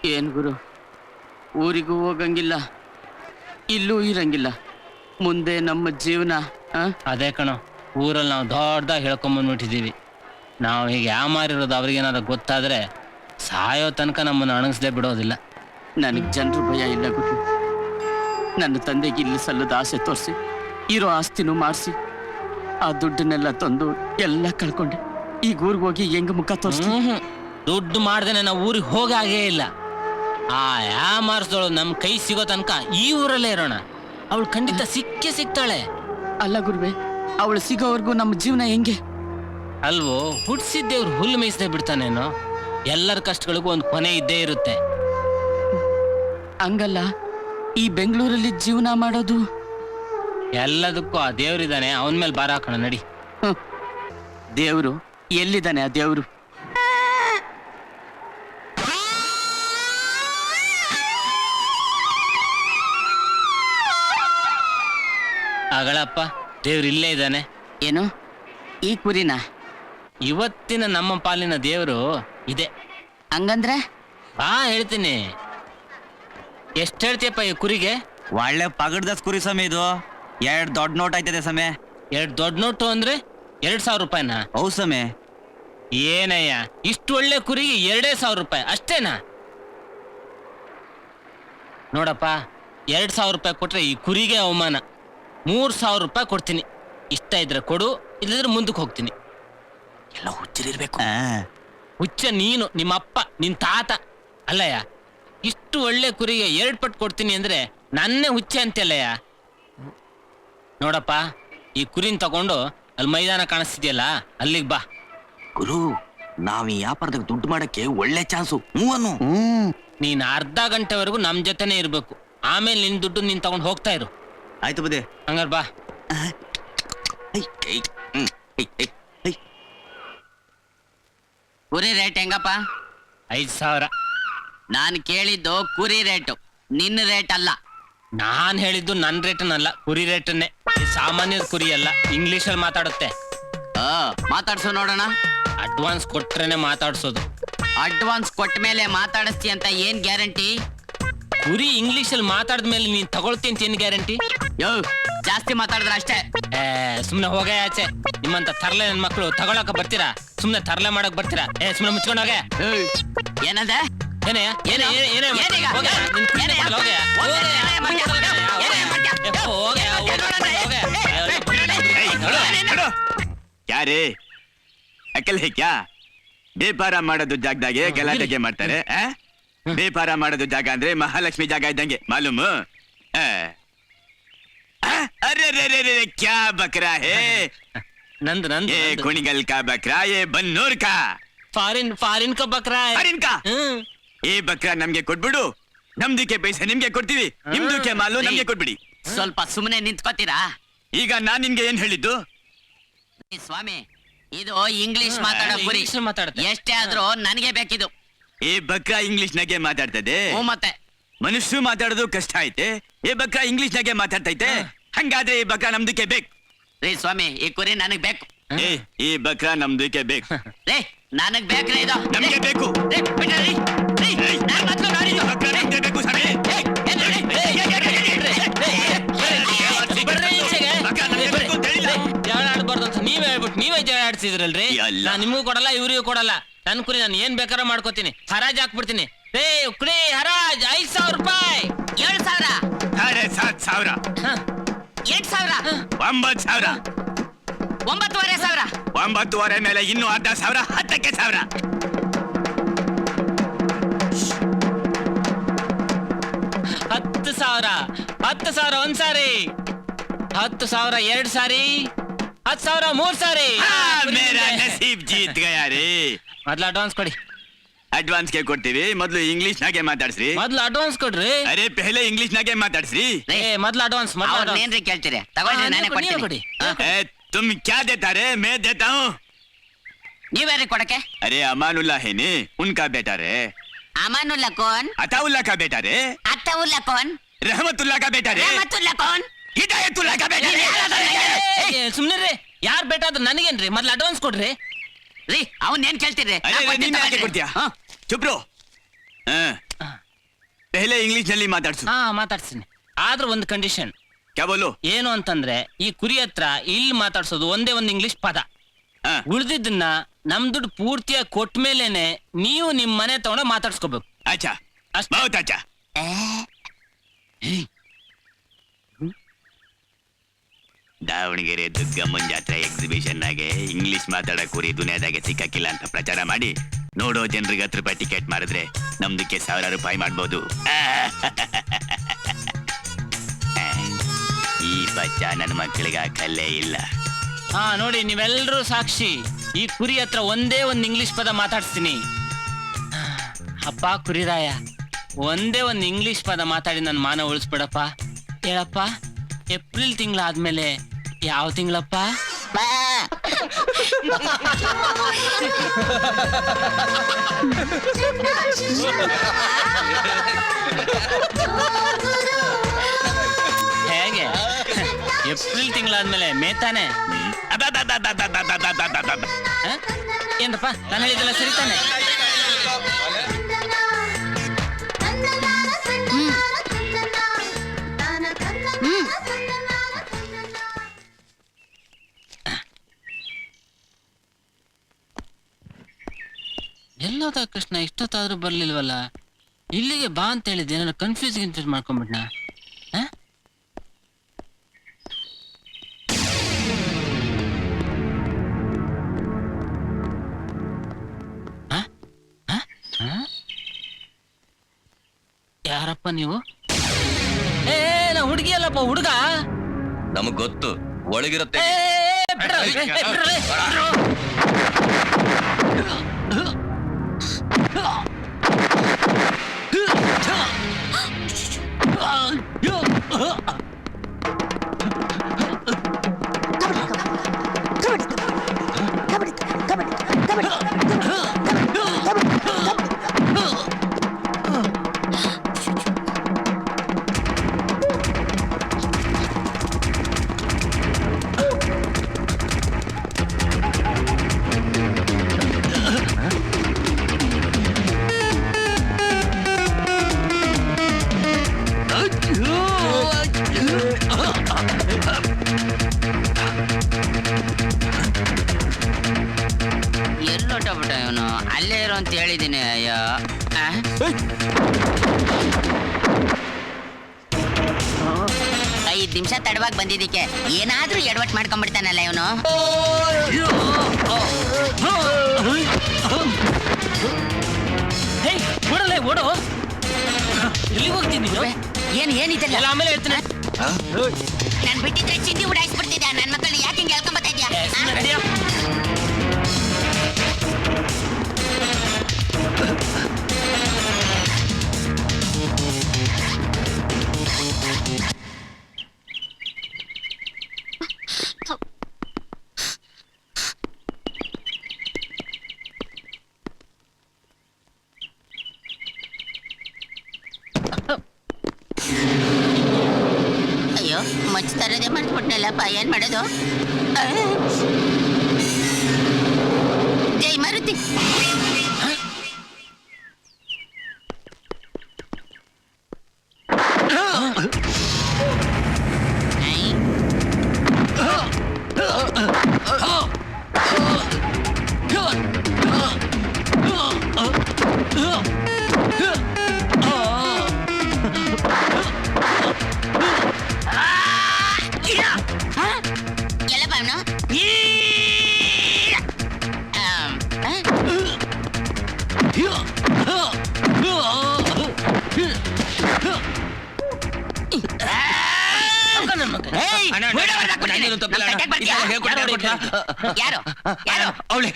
ಏನ್ ಗುರು, ಊರಿಗೂ ಹೋಗಂಗಿಲ್ಲ, ಇಲ್ಲೂ ಇರಂಗಿಲ್ಲ, ಮುಂದೆ ನಮ್ಮ ಜೀವನ? ಅದೇ ಕಣೋ, ಊರಲ್ಲಿ ನಾವು ದೊಡ್ಡದಾಗಿ ಹೇಳ್ಕೊಂಬಂದ್ಬಿಟ್ಟಿದ್ದೀವಿ. ನಾವು ಹೀಗೆ ಯಾಮಾರಿರೋದು ಅವ್ರಿಗೇನಾದ್ರು ಗೊತ್ತಾದ್ರೆ ಸಾಯೋ ತನಕ ನಮ್ಮನ್ನು ಅಣಗಿಸ್ದೇ ಬಿಡೋದಿಲ್ಲ. ನನಗೆ ಜನರು ಭಯ ಇಲ್ಲ ಗುರು. ನನ್ನ ತಂದೆಗೆ ಇಲ್ಲಿ ಸಲ್ಲದ ಆಸೆ ತೋರಿಸಿ ಇರೋ ಆಸ್ತಿನೂ ಮಾಡಿಸಿ ಆ ದುಡ್ಡನ್ನೆಲ್ಲ ತಂದು ಎಲ್ಲ ಕಳ್ಕೊಂಡೆ. ಈಗ ಊರಿಗೆ ಹೋಗಿ ಹೆಂಗ ಮುಖ ತೋರಿಸ್ತೀನಿ? ದುಡ್ಡು ಮಾಡ್ದೇನೆ ನಾವು ಊರಿಗೆ ಹೋಗಾಗೇ ಇಲ್ಲ. ಆ ಯಾಮಾರಿಸೋಳು ನಮ್ಮ ಕೈ ಸಿಗೋ ತನಕ ಈ ಊರಲ್ಲೇ ಇರೋಣ. ಅವಳು ಖಂಡಿತ ಸಿಕ್ಕೇ ಸಿಗ್ತಾಳೆ. ಅಲ್ಲ ಗುರುವೆ, ಅವಳು ಸಿಗೋವರೆಗೂ ನಮ್ಮ ಜೀವನ ಹೆಂಗೆ? ಅಲ್ವೋ, ಹುಡ್ಸಿದ್ದೇವ್ರು ಹುಲ್ಲು ಮೇಯಿಸದೆ ಬಿಡ್ತಾನೇನೋ. ಎಲ್ಲರ ಕಷ್ಟಗಳಿಗೂ ಒಂದು ಕೊನೆ ಇದ್ದೇ ಇರುತ್ತೆ. ಹಂಗಲ್ಲ, ಈ ಬೆಂಗಳೂರಲ್ಲಿ ಜೀವನ ಮಾಡೋದು ಎಲ್ಲದಕ್ಕೂ ಆ ದೇವ್ರಿದ್ದಾನೆ, ಅವನ ಮೇಲೆ ಬಾರ ಹಾಕೋಣ ನಡಿ. ದೇವ್ರು ಎಲ್ಲಿದ್ದಾನೆ? ಆ ದೇವ್ರು ಅಗಳಪ್ಪ, ದೇವ್ರು ಇಲ್ಲೇ ಇದ್ದಾನೆ. ಏನು ಈ ಕುರಿನ? ಇವತ್ತಿನ ನಮ್ಮ ಪಾಲಿನ ದೇವ್ರು ಇದೆ. ಹಂಗಂದ್ರೆ ಬಾ ಹೇಳ್ತೀನಿ. ಎಷ್ಟು ಹೇಳ್ತೀಯಪ್ಪ ಈ ಕುರಿಗೆ? ಒಳ್ಳೆ ಪಗಡ್ದ ಕುರಿ ಸಮಯ ಇದು. 2 ದೊಡ್ಡ ನೋಟ್ ಆಯ್ತದೆ ಸಮಯ. 2 ದೊಡ್ಡ ನೋಟು ಅಂದ್ರೆ 2000 ರೂಪಾಯಿನಾ? ಹೌದು ಸಮಯ. ಏನಯ್ಯ, ಇಷ್ಟು ಒಳ್ಳೆ ಕುರಿಗೆ 2000 ರೂಪಾಯಿ ಅಷ್ಟೇನಾ? ನೋಡಪ್ಪ, 2000 ರೂಪಾಯಿ ಕೊಟ್ರೆ ಈ ಕುರಿಗೆ ಅವಮಾನ. 3000 ರೂಪಾಯಿ ಕೊಡ್ತೀನಿ. ಇಷ್ಟ ಇದ್ರೆ ಕೊಡು, ಇಲ್ಲದ್ರೆ ಮುಂದಕ್ಕೆ ಹೋಗ್ತೀನಿ. ಎಲ್ಲ ಹುಚ್ಚರಿರ್ಬೇಕು. ಹುಚ್ಚ ನೀನು, ನಿಮ್ಮಪ್ಪ, ನಿನ್ ತಾತ. ಅಲ್ಲಯ್ಯ, ಇಷ್ಟು ಒಳ್ಳೆ ಕುರಿಗೆ 2 ಪಟ್ಟು ಕೊಡ್ತೀನಿ ಅಂದ್ರೆ ನನ್ನೇ ಹುಚ್ಚೆ ಅಂತೆಲ್ಲಯ್ಯ. ನೋಡಪ್ಪ, ಈ ಕುರಿನ ತಗೊಂಡು ಅಲ್ಲಿ ಮೈದಾನ ಕಾಣಿಸ್ತಿದ್ಯಲ್ಲ, ಅಲ್ಲಿಗೆ ಬಾ. ಗುರು, ನಾವ್ ಈ ವ್ಯಾಪಾರದಾಗ ದುಡ್ಡು ಮಾಡಕ್ಕೆ ಒಳ್ಳೆ ಚಾನ್ಸು. ನೀನ್ ಅರ್ಧ ಗಂಟೆವರೆಗೂ ನಮ್ ಜೊತೆನೆ ಇರ್ಬೇಕು. ಆಮೇಲೆ ನಿನ್ ದುಡ್ಡು ನೀನ್ ತಗೊಂಡು ಹೋಗ್ತಾ ಇರು. ಆಯ್ತು ಬದೇ. ಹಂಗಾರ ಬಾ. ಕುರಿ ರೇಟ್ ಹೆಂಗಪ್ಪ? 5000. ನಾನು ಕೇಳಿದ್ದು ಕುರಿ ರೇಟು, ನಿನ್ನ ರೇಟ್ ಅಲ್ಲ. ನಾನ್ ಹೇಳಿದ್ದು ನನ್ ರೇಟನ್ನಲ್ಲ, ಕುರಿ ರೇಟನ್ನೇ. ಸಾಮಾನ್ಯದ ಕುರಿ ಅಲ್ಲ, ಇಂಗ್ಲಿಷಲ್ಲಿ ಮಾತಾಡುತ್ತೆ. ಮಾತಾಡ್ಸೋ ನೋಡೋಣ. ಅಡ್ವಾನ್ಸ್ ಕೊಟ್ರೇನೆ ಮಾತಾಡ್ಸೋದು. ಅಡ್ವಾನ್ಸ್ ಕೊಟ್ಟ ಮೇಲೆ ಮಾತಾಡಿಸ್ತಿ ಅಂತ ಏನ್ ಗ್ಯಾರಂಟಿ? ಕುರಿ ಇಂಗ್ಲಿಷಲ್ಲಿ ಮಾತಾಡಿದ್ಮೇಲೆ ನೀನ್ ತಗೊಳ್ತೀನಿ ಅಂತ ಏನ್ ಗ್ಯಾರಂಟಿ? ಜಾಸ್ತಿ ಮಾತಾಡಿದ್ರೆ ಅಷ್ಟೇ. ಸುಮ್ನೆ ಹೋಗೇ ಆಚೆ. ನಿಮ್ಮಂತ ತರ್ಲೆ ನನ್ ಮಕ್ಳು ತಗೊಳಕ ಬರ್ತೀರಾ? ಸುಮ್ನೆ ತರ್ಲೆ ಮಾಡಕ್ ಬರ್ತೀರಾ? ಸುಮ್ನೆ ಮುಚ್ಕೊಂಡೋಗೆ. ಏನಂದೆ? ಏನೇ ಏನೇ ಏನೇ ಯಾರೇ ಅಕಲ್ ಹೇ ಕ್ಯಾ? ವ್ಯಾಪಾರ ಮಾಡೋದು ಜಾಗದಾಗೆ ಗಲಾಟೆಗೆ ಮಾಡ್ತಾರೆ. ವ್ಯಾಪಾರ ಮಾಡೋದು ಜಾಗ ಅಂದ್ರೆ ಮಹಾಲಕ್ಷ್ಮಿ ಜಾಗ ಇದ್ದಂಗೆ ಮಾಲೂಮ್. ಅರೆ रे रे रे क्या बकरा है? नंद नंद ये कुणिगल का बकरा, ये बन्नूर का. ಫಾರಿನ್ का बकरा है. ಫಾರಿನ್ का? ಈ ಬಕ್ರಾ ನಮ್ಗೆ ಕೊಟ್ಬಿಡು, ನಮ್ದಕ್ಕೆ ಪೈಸೆ ನಿಮ್ಗೆ ಕೊಡ್ತೀವಿ, ನಿಮ್ದಕ್ಕೆ ಮಾಲು ನಮ್ಗೆ ಕೊಟ್ಬಿಡಿ. ಸ್ವಲ್ಪ ಸುಮ್ಮನೆ ನಿಂತ್ಕೋತೀರಾ? ಈಗ ನಾನ್ ನಿನ್ಗೆ ಏನ್ ಹೇಳಿದ್ದು? ಸ್ವಾಮಿ, ಇದು ಇಂಗ್ಲಿಷ್ ಮಾತಾಡೋ ಕುರಿ. ಎಷ್ಟೇ ಆದ್ರೂ ನನಗೆ ಬೇಕಿದು. ಈ ಬಕ್ರಾ ಇಂಗ್ಲಿಷ್ ನಾಗೆ ಮಾತಾಡ್ತದೆ. ಮತ್ತೆ ಮನುಷ್ಯರು ಮಾತಾಡೋದು ಕಷ್ಟ ಐತೆ, ಈ ಬಕ್ರಾ ಇಂಗ್ಲಿಷ್ ನಾಗೆ ಮಾತಾಡ್ತೈತೆ. ಹಂಗಾದ್ರೆ ಈ ಬಕ್ರಾ ನಮ್ದಕ್ಕೆ ಬೇಕು. ರೀ ಸ್ವಾಮಿ, ಈ ಕುರಿ ನನಗ್ ಬೇಕು. ಈ ಬಕ್ರಾ ನಮ್ದಕ್ಕೆ ಬೇಕು. ರೇ, ನನಗ್ ಬೇಕ್ರಿ ಇದು. ನಮ್ಗೆ ಬೇಕು. ನೀವೇ ಹೇಳ್ಬಿಟ್ಟು ನೀವೇ ಜಗಳ ಆಡ್ಸಿದ್ರಲ್ರಿ. ನಾನ್ ನಿಮಗೂ ಕೊಡಲ್ಲ, ಇವ್ರಿಗೂ ಕೊಡಲ್ಲ. ನನ್ ಕುರಿ ನಾನು ಏನ್ ಬೇಕಾದ್ರೂ ಮಾಡ್ಕೋತೀನಿ. ಹರಾಜ್ ಹಾಕ್ಬಿಡ್ತೀನಿ. ಕುರಿ ಹರಾಜ್ 5000 ರೂಪಾಯಿ. 7000, 7000, 8000, 9000, 9500. 9,500 ಮೇಲೆ ಇನ್ನು 10,000, 10,000. 10,000, 10,000 ಒಂದ್ ಸಾರಿ, 10,000 2 ಸಾರಿ, 10,000 3 ಸಾರಿ. ಮೇರಾ ನಸೀಬ್ ಜೀತ್ ಗಯಾ ರೇ. ಮೊದ್ಲು ಅಡ್ವಾನ್ಸ್ ಕೊಡಿ. ಅಡ್ವಾನ್ಸ್ ಗೆ ಕೊಡ್ತೀವಿ, ಮೊದ್ಲು ಇಂಗ್ಲಿಷ್ ನಾಗೆ ಮಾತಾಡ್ಸ್ರಿ. ಮೊದ್ಲು ಅಡ್ವಾನ್ಸ್ ಕೊಡ್ರಿ. ಅರೆ ಪೆಹಲೆ ಇಂಗ್ಲಿಷ್ ನಾಗೆ ಮಾತಾಡ್ಸ್ರಿ. ಮೊದ್ಲು ಅಡ್ವಾನ್ಸ್. ಏನ್ರಿ ಕೇಳ್ತೀರಿ? ತಗೊಳ್ಳಿ, ನಾನೇ ಕೊಡ್ತೀನಿ. तुम क्या देता रे? मैं देता हूँ. ನೀವ್ಯಾರಿ ಕೊಡಕ್ಕೆ? अरे अमानुल्ला है ने, उनका बेटा रे. ಅಮಾನುಲ್ಲಾ कौन? अताउल्ला का बेटा रे. ಅತ್ತಾವುಲ್ಲಾ कौन? रहमतुल्ला का बेटा रे. रहमतुಲ್ಲಾ कौन? हिदायतुल्ला का बेटा रे. ಸುಮ್ನೆ ರೀ, ಯಾರ್ ಬೇಟ ಅದ್ರ ನನಗೇನ್ರಿ? ಮೊದ್ಲು ಅಡ್ವಾನ್ಸ್ ಕೊಡ್ರಿ. ರೀ, ಅವನ್ ಏನ್ ಕೇಳ್ತೀರಿ? अरे ನೀನ್ ಯಾಕೆ ಕೊಡ್ತೀಯಾ? ಚುಪ್ ರೋ. ಪೆಹಲೆ ಇಂಗ್ಲಿಷ್ ನಲ್ಲಿ ಮಾತಾಡ್ಸು. ಹಾ ಮಾತಾಡ್ತೀನಿ, ಆದ್ರೂ ಒಂದು ಕಂಡೀಷನ್. ಕ್ಯಾ ಬೋಲು? ಏನು ಅಂತಂದ್ರೆ ಈ ಕುರಿ ಹತ್ರ ಇಲ್ಲಿ ಮಾತಾಡ್ಸೋದು ಒಂದೇ ಒಂದು ಇಂಗ್ಲಿಷ್ ಪದ. ಹಾ. ಉಳ್ದಿದ್ದನ್ನ ನಮ್ ದುಡ್ಡು ಪೂರ್ತಿಯಾಗಿ ಕೊಟ್ಟ ಮೇಲೇನೆ ನೀವು ನಿಮ್ ಮನೆ ತಗೊಂಡ ಮಾತಾಡ್ಸ್ಕೋಬೇಕು. ಅಚ್ಚಾ, ಅಷ್ಟೇ. ಬಹುತ್ ಅಚ್ಚಾ. ದಾವಣಗೆರೆ ದುರ್ಗಮ್ಮನ್ ಜಾತ್ರೆ ಎಕ್ಸಿಬಿಷನ್ ನಾಗೆ ಇಂಗ್ಲಿಷ್ ಮಾತಾಡೋ ಕುರಿ ದುನಿಯಾದಾಗೆ ಸಿಕ್ಕಾಕಿಲ್ಲ ಅಂತ ಪ್ರಚಾರ ಮಾಡಿ ನೋಡೋ ಜನರಿಗೆ 10 ರೂಪಾಯಿ ಟಿಕೆಟ್ ಮಾಡಿದ್ರೆ ನಮ್ದಕ್ಕೆ 1000 ರೂಪಾಯಿ ಮಾಡ್ಬೋದು. ಈ ಬಚ್ಚ ನನ್ನ ಮಕ್ಕಳಿಗೆ ಹಾಕಲ್ಲೇ ಇಲ್ಲ. ಹಾ ನೋಡಿ, ನೀವೆಲ್ಲರೂ ಸಾಕ್ಷಿ. ಈ ಕುರಿ ಹತ್ರ ಒಂದೇ ಒಂದು ಇಂಗ್ಲಿಷ್ ಪದ ಮಾತಾಡ್ಸ್ತೀನಿ. ಅಪ್ಪ ಕುರಿರಾಯ, ಒಂದೇ ಒಂದು ಇಂಗ್ಲಿಷ್ ಪದ ಮಾತಾಡಿ ನನ್ನ ಮಾನ ಉಳಿಸ್ಬಿಡಪ್ಪ. ಹೇಳಪ್ಪ, ಏಪ್ರಿಲ್ ತಿಂಗಳಾದ್ಮೇಲೆ ಯಾವ ತಿಂಗಳಪ್ಪ? ಹೇಗೆ? ಏಪ್ರಿಲ್ ತಿಂಗಳಾದ್ಮೇಲೆ ಮೇ ತಾನೆ? ಏನಪ್ಪ ನಾನು ಹೇಳಿದ್ದೆಲ್ಲ ಸರಿ ತಾನೆ? ಎಲ್ಲೋದ ಕೃಷ್ಣ, ಇಷ್ಟೊತ್ತಾದ್ರೂ ಬರ್ಲಿಲ್ವಲ್ಲ? ಇಲ್ಲಿಗೆ ಬಾ ಅಂತ ಹೇಳಿದ್ದೆ, ನಾನು ಕನ್ಫ್ಯೂಸ್ ಮಾಡ್ಕೊಂಡ್ಬಿಟ್ನ. ಯಾರಪ್ಪ ನೀವು? ಏ ನಾ ಹುಡುಗಿ ಅಲ್ಲಪ್ಪ, ಹುಡುಗ. ನಮಗ್ ಗೊತ್ತು ಒಳಗಿರತ್ತೆ. ಎಲ್ಲೊಟ್ಟಬಿಟ್ಟ ಇವನು, ಅಲ್ಲೇ ಇರೋ ಅಂತ ಹೇಳಿದ್ದೀನಿ. ಅಯ್ಯೋ, 5 ನಿಮಿಷ ತಡವಾಗಿ ಬಂದಿದ್ದಕ್ಕೆ ಏನಾದ್ರೂ ಎಡವಟ್ ಮಾಡ್ಕೊಂಡ್ಬಿಡ್ತಾನಲ್ಲ ಇವನು. ಓಡಲೇ ಓಡೋ. ಎಲ್ಲಿಗೆ ಹೋಗ್ತೀನಿ? ಏನಿದೆಲ್ಲ ಆಮೇಲೆ ಹೇಳ್ತೀನಿ. ನಾನು ಬಿಟ್ಟಿದ್ರೆ ಚಿಂದಿ ಉಡಾಯಿಸ್ಬಿಡ್ತಿದ್ದೆ. ನನ್ನ ಮಕ್ಕಳನ್ನ ಯಾಕೆ ಹಿಂಗೆ ಹೇಳ್ಕೊಂಬತ್ತಾ ಇದ್ಯಾ? ಅಯ್ಯೋ, ಮಚ್ಚ ತರದೇ ಮಾಡ್ಬಿಟ್ನಲ್ಲಪ್ಪ, ಏನ್ ಮಾಡೋದು? ಜೈ ಮಾರುತಿ. ಎಲ್ಲ ಬಾವನು ಯಾರು ಅವಳೆ